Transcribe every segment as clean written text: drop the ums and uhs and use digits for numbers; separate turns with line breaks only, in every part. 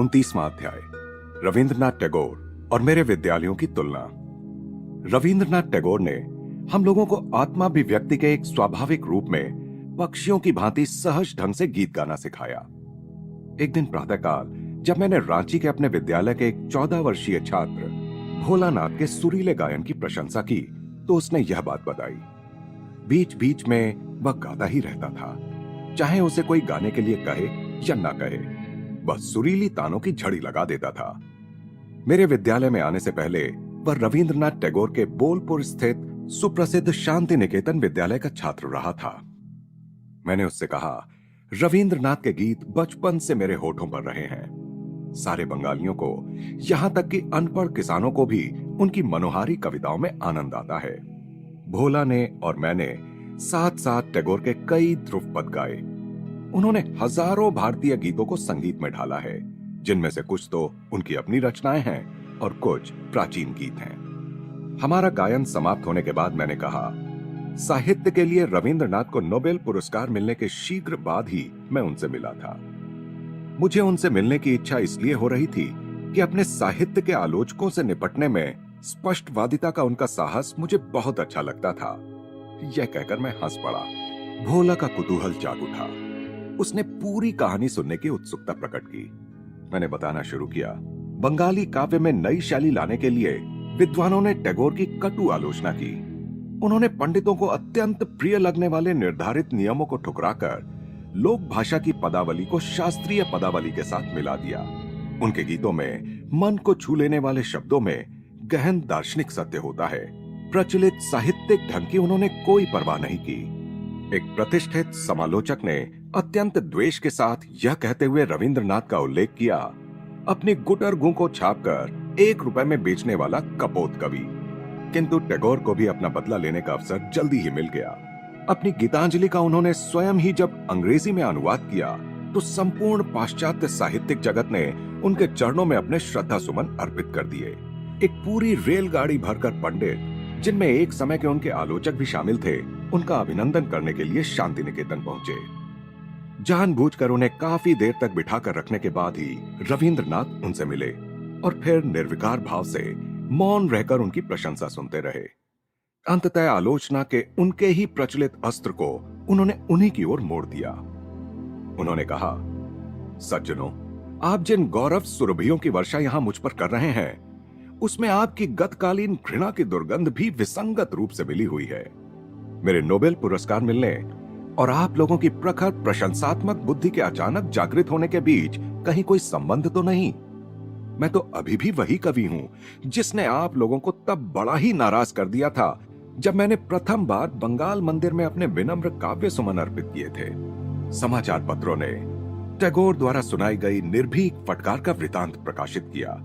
29वां अध्याय। रविंद्रनाथ टैगोर और मेरे विद्यालयों की तुलना। रविंद्रनाथ टैगोर ने हम लोगों को आत्माभिव्यक्ति के एक स्वाभाविक रूप में पक्षियों की भांति सहज ढंग से गीत गाना सिखाया। एक दिन प्रातःकाल जब मैंने रांची के अपने विद्यालय के एक 14 वर्षीय छात्र भोलानाथ के सुरीले गायन की प्रशंसा की तो उसने यह बात बताई। बीच बीच में वह गाता ही रहता था, चाहे उसे कोई गाने के लिए कहे या ना कहे, बस सुरीली तानों की झड़ी लगा देता था। मेरे विद्यालय में आने से पहले वह रविंद्रनाथ टैगोर के बोलपुर स्थित सुप्रसिद्ध शांति निकेतन विद्यालय का छात्र रहा था। मैंने उससे कहा, रविंद्रनाथ के गीत बचपन से मेरे होठों पर रहे हैं। सारे बंगालियों को, यहां तक कि अनपढ़ किसानों को भी उनकी मनोहारी कविताओं में आनंद आता है। भोला ने और मैंने साथ साथ टैगोर के कई ध्रुव पद गाए। उन्होंने हजारों भारतीय गीतों को संगीत में ढाला है, जिनमें से कुछ तो उनकी अपनी रचनाएं हैं और कुछ प्राचीन गीत हैं। हमारा गायन समाप्त होने के बाद मैंने कहा, साहित्य के लिए रविंद्रनाथ को नोबेल पुरस्कार मिलने के शीघ्र बाद ही मैं उनसे मिला था। मुझे उनसे मिलने की इच्छा इसलिए हो रही थी कि अपने साहित्य के आलोचकों से निपटने में स्पष्टवादिता का उनका साहस मुझे बहुत अच्छा लगता था। यह कहकर मैं हंस पड़ा। भोला का कुतूहल जाग उठा। उसने पूरी कहानी सुनने की उत्सुकता प्रकट की। मैंने बताना शुरू किया। बंगाली काव्य में नई शैली लाने के लिए विद्वानों ने टैगोर की कटु आलोचना की। उन्होंने पंडितों को अत्यंत प्रिय लगने वाले निर्धारित नियमों को ठुकराकर लोक भाषा की पदावली को शास्त्रीय पदावली के साथ मिला दिया। उनके गीतों में मन को छू लेने वाले शब्दों में गहन दार्शनिक सत्य होता है। प्रचलित साहित्यिक ढंग की उन्होंने कोई परवाह नहीं की। एक प्रतिष्ठित समालोचक ने अत्यंत द्वेष के साथ यह कहते हुए रविंद्रनाथ का उल्लेख किया, अपनी गुटर गूं को छापकर 1 रुपए में बेचने वाला कपोत कवि। किंतु टैगोर को भी अपना बदला लेने का अवसर जल्दी ही मिल गया। अपनी गीतांजलि का उन्होंने स्वयं ही जब अंग्रेजी में अनुवाद किया तो संपूर्ण पाश्चात्य साहित्यिक जगत ने उनके चरणों में अपने श्रद्धा सुमन अर्पित कर दिए। एक पूरी रेलगाड़ी भरकर पंडित, जिनमें एक समय के उनके आलोचक भी शामिल थे, उनका अभिनंदन करने के लिए शांति निकेतन पहुंचे। जानबूझकर उन्हें काफी देर तक बिठाकर रखने के बाद ही रविंद्रनाथ उनसे मिले और फिर निर्विकार भाव से मौन रहकर उनकी प्रशंसा सुनते रहे। अंततः आलोचना के उनके ही प्रचलित अस्त्र को उन्होंने उन्हीं की ओर मोड़ दिया। उन्होंने कहा, सज्जनों, आप जिन गौरव सुरभियों की वर्षा यहां मुझ पर कर रहे हैं, उसमें आपकी गतकालीन घृणा की दुर्गंध भी विसंगत रूप से मिली हुई है। मेरे नोबेल पुरस्कार मिलने और आप लोगों की प्रखर प्रशंसात्मक बुद्धि के अचानक जागृत होने के बीच कहीं कोई संबंध तो नहीं। मैं तो अभी भी वही कवि हूं जिसने आप लोगों को तब बड़ा ही नाराज कर दिया था जब मैंने प्रथम बार बंगाल मंदिर में अपने विनम्र काव्य सुमन अर्पित किए थे। समाचार पत्रों ने टैगोर द्वारा सुनाई गई निर्भीक फटकार का वृतांत प्रकाशित किया।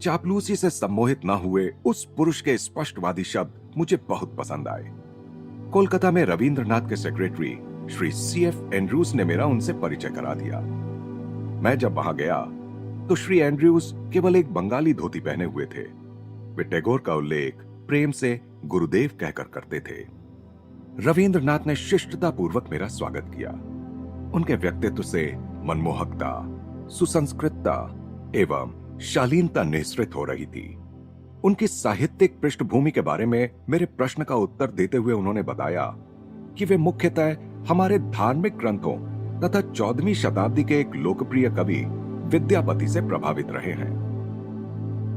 चापलूसी से सम्मोहित न हुए उस पुरुष के स्पष्टवादी शब्द मुझे बहुत पसंद आए। कोलकाता में रविंद्रनाथ के सेक्रेटरी श्री C.F. एंड्रूज ने मेरा उनसे परिचय करा दिया। मैं जब वहां गया तो श्री एंड्रूज केवल एक बंगाली धोती पहने हुए थे। वे टैगोर का उल्लेख प्रेम से गुरुदेव कहकर करते थे। रविंद्रनाथ ने शिष्टता पूर्वक मेरा स्वागत किया। उनके व्यक्तित्व से मनमोहकता, सुसंस्कृतता एवं शालीनता निःसृत हो रही थी। उनकी साहित्यिक पृष्ठभूमि के बारे में मेरे प्रश्न का उत्तर देते हुए उन्होंने बताया कि वे मुख्यतः हमारे धार्मिक ग्रंथों तथा 14वीं शताब्दी के एक लोकप्रिय कवि विद्यापति से प्रभावित रहे हैं।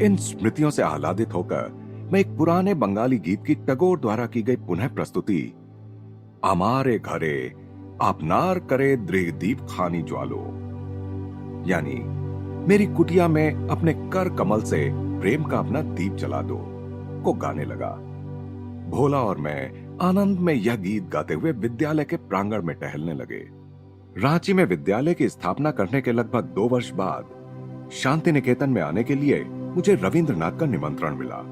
इन स्मृतियों से आह्लादित होकर मैं एक पुराने बंगाली गीत की टैगोर द्वारा की गई पुनः प्रस्तुति, आमारे घरे आपनार करे दृढ़ दीप खानी ज्वालो, यानी मेरी कुटिया में अपने कर कमल से प्रेम का अपना दीप जला दो, को गाने लगा। भोला और मैं आनंद में यह गीत गाते हुए विद्यालय के प्रांगण में टहलने लगे। रांची में विद्यालय की स्थापना करने के लगभग 2 वर्ष बाद शांति निकेतन में आने के लिए मुझे रविंद्रनाथ का निमंत्रण मिला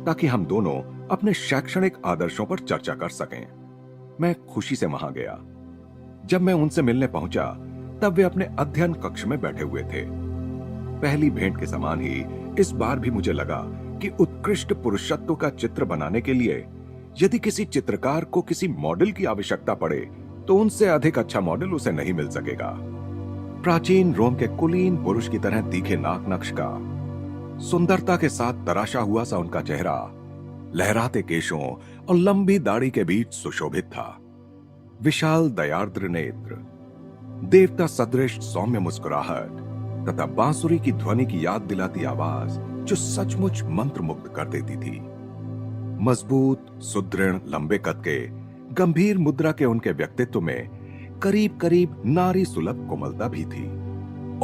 ताकि हम दोनों अपने शैक्षणिक आदर्शों पर चर्चा कर सकें। मैं खुशी से वहां गया। जब मैं उनसे मिलने पहुंचा तब वे अपने अध्ययन कक्ष में बैठे हुए थे। पहली भेंट के समान ही इस बार भी मुझे लगा कि उत्कृष्ट पुरुषत्व का चित्र बनाने के लिए यदि किसी चित्रकार को किसी मॉडल की आवश्यकता पड़े तो उनसे अधिक अच्छा मॉडल उसे नहीं मिल सकेगा। प्राचीन रोम के कुलीन पुरुष की तरह तीखे नाक नक्श का, सुंदरता के साथ तराशा हुआ सा उनका चेहरा, लहराते केशों और लंबी दाढ़ी के बीच सुशोभित था। विशाल दयार्द्र नेत्र, देवता सदृश सौम्य मुस्कुराहट तथा बांसुरी की ध्वनि की याद दिलाती आवाज जो सचमुच मंत्रमुग्ध कर देती थी। मजबूत, सुदृढ़, लंबे कद के, गंभीर मुद्रा के उनके व्यक्तित्व में करीब करीब नारी सुलभ कोमलता भी थी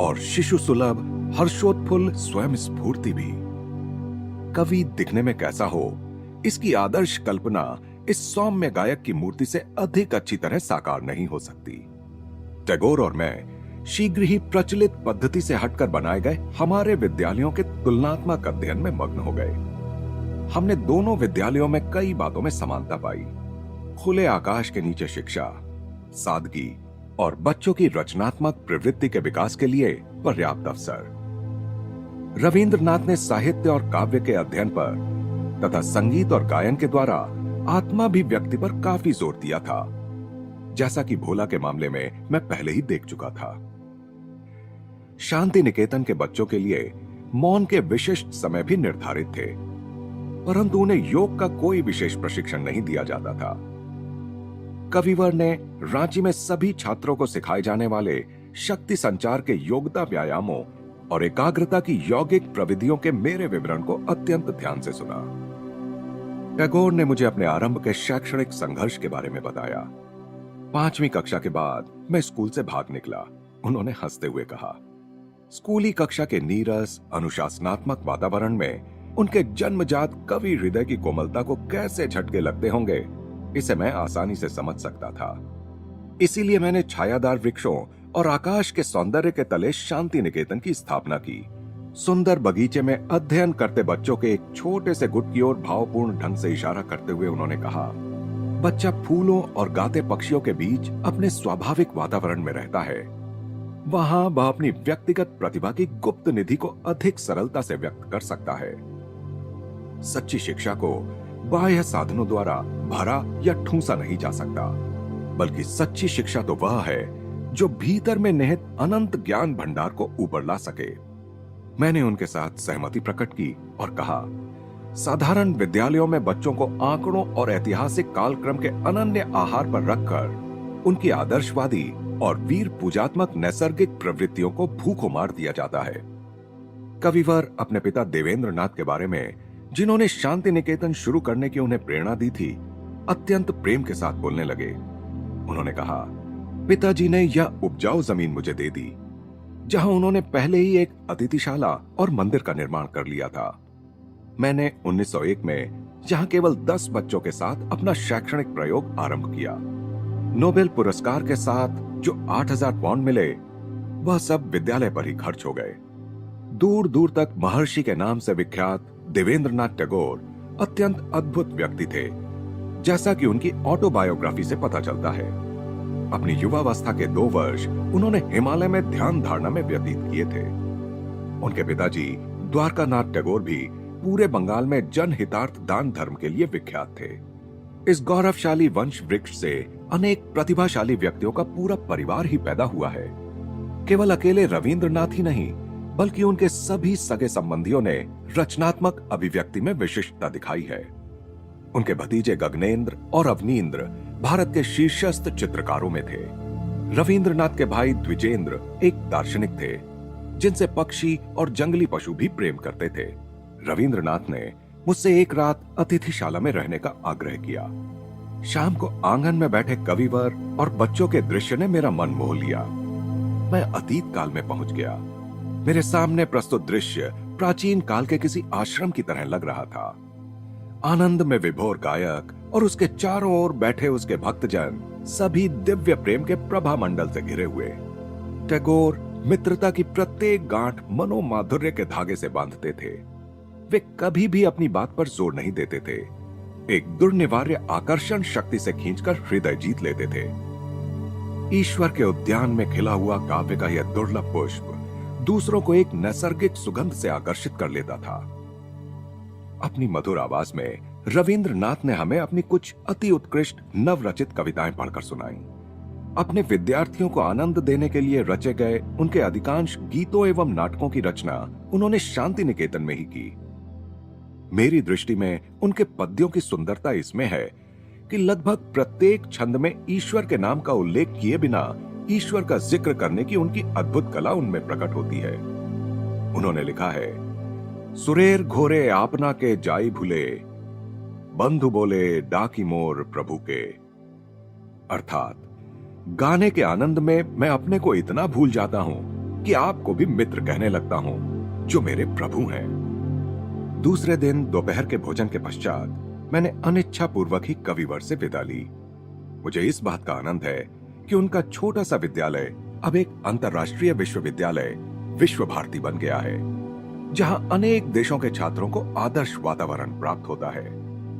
और शिशु सुलभ हर्षोत्फुल्ल स्वयं स्फूर्ति भी। कवि दिखने में कैसा हो, इसकी आदर्श कल्पना इस सौम्य गायक की मूर्ति से अधिक अच्छी तरह साकार नहीं हो सकती। टैगोर और मैं शीघ्र ही प्रचलित पद्धति से हटकर बनाए गए हमारे विद्यालयों के तुलनात्मक अध्ययन में मग्न हो गए। हमने दोनों विद्यालयों में कई बातों में समानता पाई। खुले आकाश के नीचे शिक्षा, सादगी और बच्चों की रचनात्मक प्रवृत्ति के विकास के लिए पर्याप्त अवसर। रविंद्रनाथ ने साहित्य और काव्य के अध्ययन पर तथा संगीत और गायन के द्वारा आत्माभिव्यक्ति पर काफी जोर दिया था, जैसा कि भोला के मामले में मैं पहले ही देख चुका था। शांति निकेतन के बच्चों के लिए मौन के विशिष्ट समय भी निर्धारित थे, परंतु उन्हें योग का कोई विशेष प्रशिक्षण नहीं दिया जाता था। कविवर ने रांची में सभी छात्रों को सिखाए जाने वाले शक्ति संचार के योग्यता व्यायामों और एकाग्रता की यौगिक प्रविधियों के मेरे विवरण को अत्यंत ध्यान से सुना। टैगोर ने मुझे अपने आरंभ के शैक्षणिक संघर्ष के बारे में बताया। 5वीं कक्षा के बाद मैं स्कूल से भाग निकला। उन्होंने हंसते हुए कहा, स्कूली कक्षा के नीरस अनुशासनात्मक वातावरण में उनके जन्मजात कवि हृदय की कोमलता को कैसे झटके लगते होंगे, इसे मैं आसानी से समझ सकता था। इसीलिए मैंने छायादार वृक्षों और आकाश के सौंदर्य के तले शांति निकेतन की स्थापना की। सुंदर बगीचे में अध्ययन करते बच्चों के एक छोटे से गुट की ओर भावपूर्ण ढंग से इशारा करते हुए उन्होंने कहा, बच्चा फूलों और गाते पक्षियों के बीच अपने स्वाभाविक वातावरण में रहता है। वहां वह अपनी व्यक्तिगत प्रतिभा की गुप्त निधि को अधिक सरलता से व्यक्त कर सकता है। सच्ची शिक्षा को बाह्य साधनों द्वारा भरा या ठूंसा नहीं जा सकता, बल्कि सच्ची शिक्षा तो वह है जो भीतर में निहित अनंत ज्ञान भंडार को ऊपर ला सके। मैंने उनके साथ सहमति प्रकट की और कहा, साधारण विद्यालयों में बच्चों को आंकड़ों और ऐतिहासिक कालक्रम के अनन्य आहार पर रखकर उनकी आदर्शवादी और वीर पूजात्मक नैसर्गिक प्रवृत्तियों को भूखों मार दिया जाता है। कविवर अपने पिता देवेंद्र नाथ के बारे में, जिन्होंने शांति निकेतन शुरू करने की उन्हें प्रेरणा दी थी, अत्यंत प्रेम के साथ बोलने लगे। उन्होंने कहा, पिताजी ने यह उपजाऊ जमीन मुझे दे दी, जहां उन्होंने पहले ही एक अतिथिशाला और मंदिर का निर्माण कर लिया था। मैंने 1901 में जहां केवल 10 बच्चों के साथ अपना शैक्षणिक प्रयोग आरंभ किया। नोबेल पुरस्कार के साथ जो 8,000 पाउंड मिले, वह सब विद्यालय पर ही खर्च हो गए। दूर दूर तक महर्षि के नाम से विख्यात देवेंद्रनाथ टैगोर अत्यंत अद्भुत व्यक्ति थे, जैसा कि उनकी ऑटोबायोग्राफी से पता चलता है। अपनी युवावस्था के 2 वर्ष उन्होंने हिमालय में ध्यान धारणा में व्यतीत किए थे। उनके पिताजी द्वारकानाथ टैगोर भी पूरे बंगाल में जनहितार्थ दान धर्म के लिए विख्यात थे। इस गौरवशाली वंश वृक्ष से अनेक प्रतिभाशाली व्यक्तियों का पूरा परिवार ही पैदा हुआ है। केवल अकेले रविंद्रनाथ ही नहीं, बल्कि उनके सभी सगे संबंधियों ने रचनात्मक अभिव्यक्ति में विशिष्टता दिखाई है। उनके भतीजे गगनेंद्र और अवनींद्र भारत के शीर्षस्थ चित्रकारों में थे। रविंद्रनाथ के भाई द्विजेंद्र एक दार्शनिक थे, जिनसे पक्षी और जंगली पशु भी प्रेम करते थे। रविंद्रनाथ ने मुझसे एक रात अतिथिशाला में रहने का आग्रह किया। शाम को आंगन में बैठे कविवर और बच्चों के दृश्य ने मेरा मन मोह लिया। मैं अतीत काल में पहुंच गया। मेरे सामने प्रस्तुत दृश्य प्राचीन काल के किसी आश्रम की तरह लग रहा था। आनंद में विभोर गायक और उसके चारों ओर बैठे उसके भक्तजन सभी दिव्य प्रेम के प्रभा मंडल से घिरे हुए। टैगोर मित्रता की प्रत्येक गांठ मनोमाधुर्य के धागे से बांधते थे। वे कभी भी अपनी बात पर जोर नहीं देते थे। एक दुर्निवार्य आकर्षण शक्ति से खींचकर हृदय जीत लेते थे। ईश्वर के उद्यान में खिला हुआ काव्य का यह दुर्लभ पुष्प दूसरों को एक नैसर्गिक सुगंध से आकर्षित कर लेता था। अपनी मधुर आवाज में रविंद्रनाथ ने हमें अपनी कुछ अति उत्कृष्ट नवरचित कविताएं पढ़कर सुनाई। अपने विद्यार्थियों को आनंद देने के लिए रचे गए उनके अधिकांश गीतों एवं नाटकों की रचना उन्होंने शांति निकेतन में ही की। मेरी दृष्टि में उनके पद्यों की सुंदरता इसमें है कि लगभग प्रत्येक छंद में ईश्वर के नाम का उल्लेख किए बिना ईश्वर का जिक्र करने की उनकी अद्भुत कला उनमें प्रकट होती है। उन्होंने लिखा है, सुरेर घोरे आपना के जाई भूले, बंधु बोले डाकी मोर प्रभु के। अर्थात गाने के आनंद में मैं अपने को इतना भूल जाता हूं कि आपको भी मित्र कहने लगता हूं, जो मेरे प्रभु हैं। दूसरे दिन दोपहर के भोजन के पश्चात मैंने अनिच्छा पूर्वक ही कविवर से विदा ली। मुझे इस बात का आनंद है कि उनका छोटा सा विद्यालय अब एक अंतर्राष्ट्रीय विश्वविद्यालय विश्व भारती बन गया है, जहां अनेक देशों के छात्रों को आदर्श वातावरण प्राप्त होता है,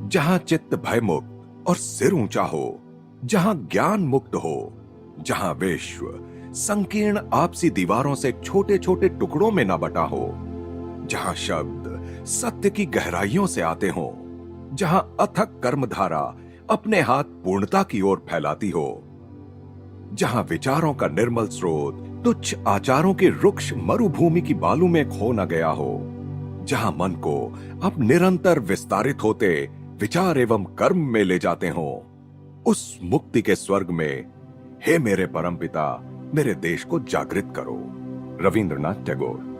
जहां चित्त भयमुक्त और सिर ऊंचा हो, जहां ज्ञान मुक्त हो, जहां विश्व संकीर्ण आपसी दीवारों से छोटे छोटे टुकड़ों में न बटा हो, जहां शब्द सत्य की गहराइयों से आते हो, जहां अथक कर्मधारा अपने हाथ पूर्णता की ओर फैलाती हो, जहां विचारों का निर्मल स्रोत तुच्छ आचारों की रुक्ष मरुभूमि की बालू में खो न गया हो, जहां मन को अब निरंतर विस्तारित होते विचार एवं कर्म में ले जाते हो, उस मुक्ति के स्वर्ग में हे मेरे परमपिता, मेरे देश को जागृत करो। रविंद्रनाथ टैगोर।